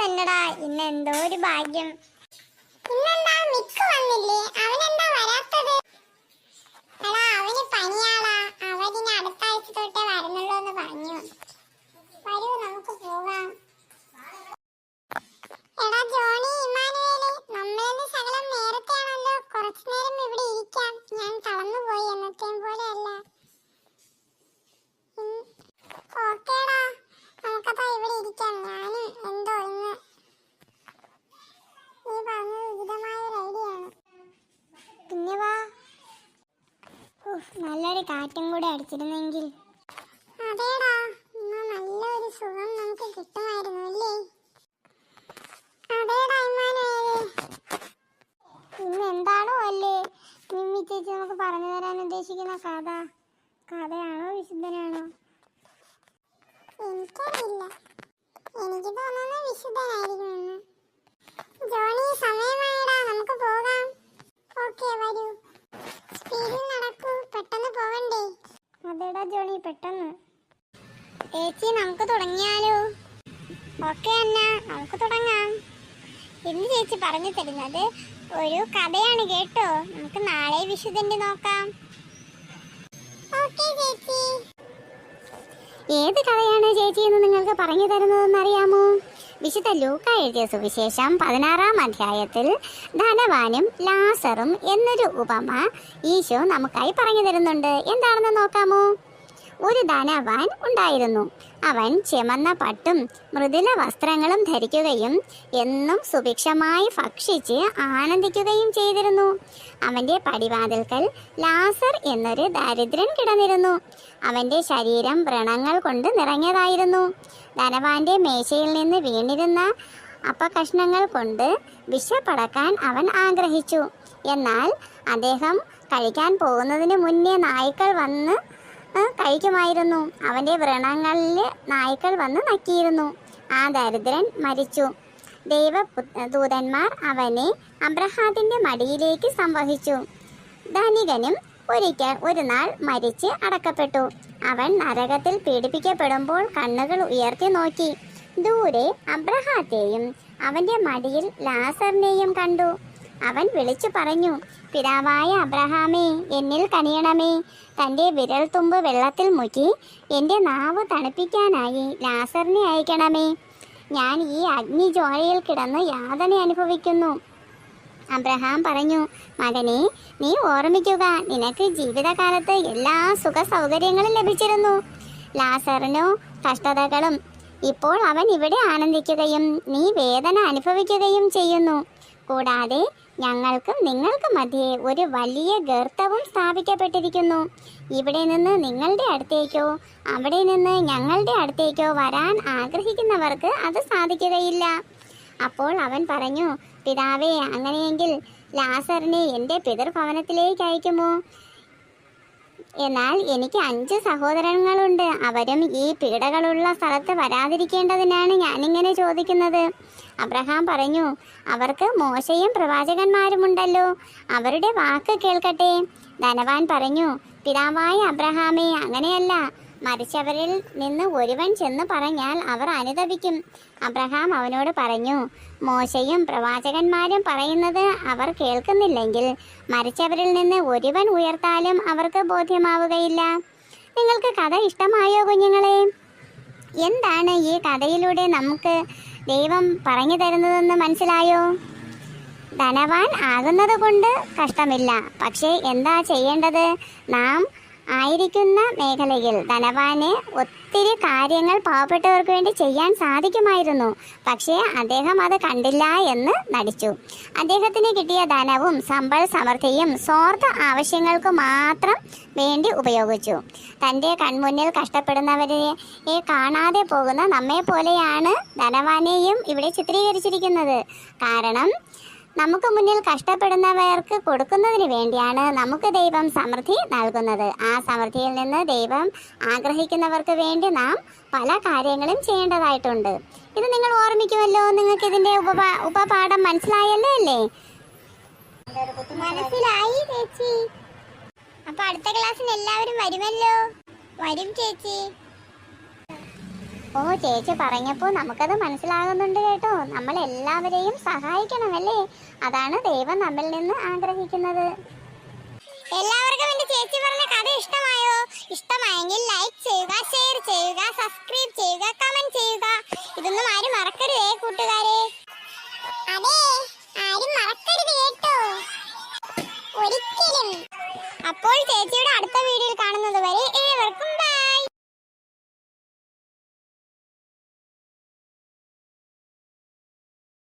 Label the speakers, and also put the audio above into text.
Speaker 1: തന്നെടാ. ഇന്ന് എന്തോ ഒരു ഭാഗ്യം.
Speaker 2: ഇന്നെന്താ മിക്ക് വന്നില്ലേ? അവനെന്താ വരാത്തത്? എടാ അവന് പനിയാളാ. അവരിന് അടുത്ത ആഴ്ച തൊട്ടേ വരുന്നുള്ളൂ എന്ന് പറഞ്ഞു. വരൂ നമുക്ക് പോകാം. എടാ ജോണി, ഇമ്മാനുവേലേ, നമ്മളെന്ന് ശകലം നേരത്തെയാണല്ലോ. കുറച്ചു നേരം ഇവിടെ ഇരിക്കാം. ഞാൻ തളർന്നുപോയി, എന്നത്തെയും പോലെയല്ല. ഓക്കേടാ, നമുക്കതാ ഇവിടെ ഇരിക്കാം. ഞാനും എന്തോ ഇന്ന് നീ പറഞ്ഞത് ഉചിതമായ ഒരു ഐഡിയയാണ്.
Speaker 1: പിന്നെ വാ. നല്ലൊരു കാറ്റും കൂടെ അടിച്ചിരുന്നെങ്കിൽ.
Speaker 2: അതേടാ, ഇന്ന് നല്ലൊരു സുഖം നമുക്ക് കിട്ടുമായിരുന്നു അല്ലേ? അതേടാ ഇമ്മാനുവേലേ.
Speaker 1: ഇന്ന് എന്താണോ അല്ലേ മിമ്മി ചേച്ചി നമുക്ക് പറഞ്ഞു തരാൻ ഉദ്ദേശിക്കുന്ന കഥയാണോ വിശുദ്ധനാണോ?
Speaker 2: എനിക്കറിയില്ല. എനിക്ക് തോന്നുന്നു വിശുദ്ധനായിരിക്കുമെന്ന്. ജോണി, സമയമായടാ, നമുക്ക് പോകാം. ഓക്കേ, വരൂ. സ്പീഡിൽ നടക്കൂ, പെട്ടെന്ന് പോവണ്ടേ?
Speaker 1: അതേടാ ജോണി, പെട്ടെന്ന്. ചേച്ചി, നമുക്ക് തുടങ്ങിയാലോ? ഓക്കെ അന്ന, നമുക്ക് തുടങ്ങാം. ഇന്ന് ചേച്ചി പറഞ്ഞു തരുന്നത് ഒരു കഥയാണ് കേട്ടോ. നമുക്ക് നാളെ വിശുദ്ധന്റെ നോക്കാം.
Speaker 2: ഓക്കേ ചേച്ചി.
Speaker 1: ഏത് കഥയാണ് ചേച്ചി എന്ന് നിങ്ങൾക്ക് പറഞ്ഞു തരുന്നതെന്ന് അറിയാമോ? വിശുദ്ധ ലൂക്ക എഴുതിയ സുവിശേഷം 16-ാം അധ്യായത്തിൽ ധനവാനും ലാസറും എന്നൊരു ഉപമ ഈശോ നമുക്കായി പറഞ്ഞു തരുന്നുണ്ട്. എന്താണെന്ന് നോക്കാമോ? ഒരു ധനവാൻ ഉണ്ടായിരുന്നു. അവൻ ചെമന്ന പട്ടും മൃദുല വസ്ത്രങ്ങളും ധരിക്കുകയും എന്നും സുഭിക്ഷമായി ഭക്ഷിച്ച് ആനന്ദിക്കുകയും ചെയ്തിരുന്നു. അവന്റെ പടിവാതിൽക്കൽ ലാസർ എന്നൊരു ദരിദ്രൻ കിടന്നിരുന്നു. അവന്റെ ശരീരം വ്രണങ്ങൾ കൊണ്ട് നിറഞ്ഞതായിരുന്നു. ധനവാന്റെ മേശയിൽ നിന്ന് വീണിരുന്ന അപ്പകഷ്ണങ്ങൾ കൊണ്ട് വിശപ്പടക്കാൻ അവൻ ആഗ്രഹിച്ചു. എന്നാൽ അദ്ദേഹം കഴിക്കാൻ പോകുന്നതിന് മുന്നേ നായ്ക്കൾ വന്ന് കഴിക്കുമായിരുന്നു. അവന്റെ വ്രണങ്ങളിൽ നായ്ക്കൾ വന്ന് നക്കിയിരുന്നു. ആ ദരിദ്രൻ മരിച്ചു. ദൈവദൂതന്മാർ അവനെ അബ്രഹാത്തിന്റെ മടിയിലേക്ക് സംവഹിച്ചു. ധനികനും ഒരു നാൾ മരിച്ച് അടക്കപ്പെട്ടു. അവൻ നരകത്തിൽ പീഡിപ്പിക്കപ്പെടുമ്പോൾ കണ്ണുകൾ ഉയർത്തി നോക്കി. ദൂരെ അബ്രഹാത്തെയും അവന്റെ മടിയിൽ ലാസറിനെയും കണ്ടു. അവൻ വിളിച്ചു പറഞ്ഞു, പിതാവായ അബ്രഹാമേ, എന്നിൽ കനിയണമേ. തൻ്റെ വിരൽത്തുമ്പ് വെള്ളത്തിൽ മുക്കി എൻ്റെ നാവ് തണുപ്പിക്കാനായി ലാസറിനെ അയക്കണമേ. ഞാൻ ഈ അഗ്നിജ്വാലയിൽ കിടന്ന് യാതന അനുഭവിക്കുന്നു. അബ്രഹാം പറഞ്ഞു, മകനെ, നീ ഓർമ്മിക്കുക, നിനക്ക് ജീവിതകാലത്ത് എല്ലാ സുഖ സൗകര്യങ്ങളും ലഭിച്ചിരുന്നു. ലാസറിനോ കഷ്ടതകളും. ഇപ്പോൾ അവൻ ഇവിടെ ആനന്ദിക്കുകയും നീ വേദന അനുഭവിക്കുകയും ചെയ്യുന്നു. കൂടാതെ ഞങ്ങൾക്കും നിങ്ങൾക്കും മധ്യേ ഒരു വലിയ ഗർത്തവും സ്ഥാപിക്കപ്പെട്ടിരിക്കുന്നു. ഇവിടെ നിന്ന് നിങ്ങളുടെ അടുത്തേക്കോ അവിടെ നിന്ന് ഞങ്ങളുടെ അടുത്തേക്കോ വരാൻ ആഗ്രഹിക്കുന്നവർക്ക് അത് സാധിക്കുകയില്ല. അപ്പോൾ അവൻ പറഞ്ഞു, പിതാവേ, അങ്ങനെയെങ്കിൽ ലാസറിനെ എൻ്റെ പിതൃഭവനത്തിലേക്ക് അയക്കുമോ? എന്നാൽ എനിക്ക് 5 സഹോദരങ്ങളുണ്ട്. അവരും ഈ പീഡകളുള്ള സ്ഥലത്ത് വരാതിരിക്കേണ്ടതിനാണ് ഞാനിങ്ങനെ ചോദിക്കുന്നത്. അബ്രഹാം പറഞ്ഞു, അവർക്ക് മോശയും പ്രവാചകന്മാരുമുണ്ടല്ലോ, അവരുടെ വാക്ക് കേൾക്കട്ടെ. ധനവാൻ പറഞ്ഞു, പിതാവായ അബ്രഹാമേ, അങ്ങനെയല്ല. മരിച്ചവരിൽ നിന്ന് ഒരുവൻ ചെന്ന് പറഞ്ഞാൽ അവർ അനുതപിക്കും. അബ്രഹാം അവനോട് പറഞ്ഞു, മോശയും പ്രവാചകന്മാരും പറയുന്നത് അവർ കേൾക്കുന്നില്ലെങ്കിൽ മരിച്ചവരിൽ നിന്ന് ഒരുവൻ ഉയർത്താലും അവർക്ക് ബോധ്യമാവുകയില്ല. നിങ്ങൾക്ക് കഥ ഇഷ്ടമായോ കുഞ്ഞുങ്ങളെ? എന്താണ് ഈ കഥയിലൂടെ നമുക്ക് ദൈവം പറഞ്ഞു തരുന്നതെന്ന് മനസ്സിലായോ? ധനവാൻ ആകുന്നത് കൊണ്ട് കഷ്ടമില്ല. പക്ഷേ എന്താ ചെയ്യേണ്ടത്? നാം ആയിരിക്കുന്ന മേഖലയിൽ ധനവാന് ഒത്തിരി കാര്യങ്ങൾ പാവപ്പെട്ടവർക്ക് വേണ്ടി ചെയ്യാൻ സാധിക്കുമായിരുന്നു. പക്ഷേ അദ്ദേഹം അത് കണ്ടില്ല എന്ന് നടിച്ചു. അദ്ദേഹത്തിന് കിട്ടിയ ധനവും സമ്പൽ സമൃദ്ധിയും സ്വാർത്ഥ ആവശ്യങ്ങൾക്ക് മാത്രം വേണ്ടി ഉപയോഗിച്ചു. തൻ്റെ കൺമുന്നിൽ കഷ്ടപ്പെടുന്നവരെ കാണാതെ പോകുന്ന നമ്മെ പോലെയാണ് ധനവാനെയും ഇവിടെ ചിത്രീകരിച്ചിരിക്കുന്നത്. കാരണം നമുക്ക് മുന്നിൽ കഷ്ടപ്പെടുന്നവർക്ക് കൊടുക്കുന്നതിന് വേണ്ടിയാണ് നമുക്ക് ദൈവം സമൃദ്ധി നൽകുന്നത്. ആ സമൃദ്ധിയിൽ നിന്ന് ദൈവം ആഗ്രഹിക്കുന്നവർക്ക് വേണ്ടി നാം പല കാര്യങ്ങളും ചെയ്യേണ്ടതായിട്ടുണ്ട്. ഇത് നിങ്ങൾ ഓർമ്മിക്കുമല്ലോ. നിങ്ങൾക്ക് ഇതിന്റെ ഉപപാഠം മനസ്സിലായല്ലോ അല്ലേ?
Speaker 2: മനസ്സിലായി ചേച്ചി.
Speaker 1: അപ്പൊ അടുത്ത ക്ലാസ്സിൽ എല്ലാവരും വരുമല്ലോ?
Speaker 2: വരും ചേച്ചി.
Speaker 1: ഓ ചേച്ചി പറഞ്ഞപ്പോ നമുക്കത് മനസ്സിലാകുന്നുണ്ട് കേട്ടോ. നമ്മൾ എല്ലാവരെയും സഹായിക്കണമല്ലേ, അതാണ് ദൈവം നമ്മിൽ നിന്ന് ആഗ്രഹിക്കുന്നത്. എല്ലാവർക്കും എന്റെ ചേച്ചി പറഞ്ഞ കഥ ഇഷ്ടമായോ? ഇഷ്ടമായെങ്കിൽ ലൈക്ക് ചെയ്യുക, ഷെയർ ചെയ്യുക, സബ്സ്ക്രൈബ് ചെയ്യുക, കമന്റ് ചെയ്യുക. ഇതൊന്നും ആരും മറക്കരുതേ കൂട്ടുകാരെ.
Speaker 2: അതെ, ആരും മറക്കരുത് കേട്ടോ, ഒരിക്കലും.
Speaker 1: അപ്പോൾ ചേച്ചിയുടെ അടുത്ത വീഡിയോയിൽ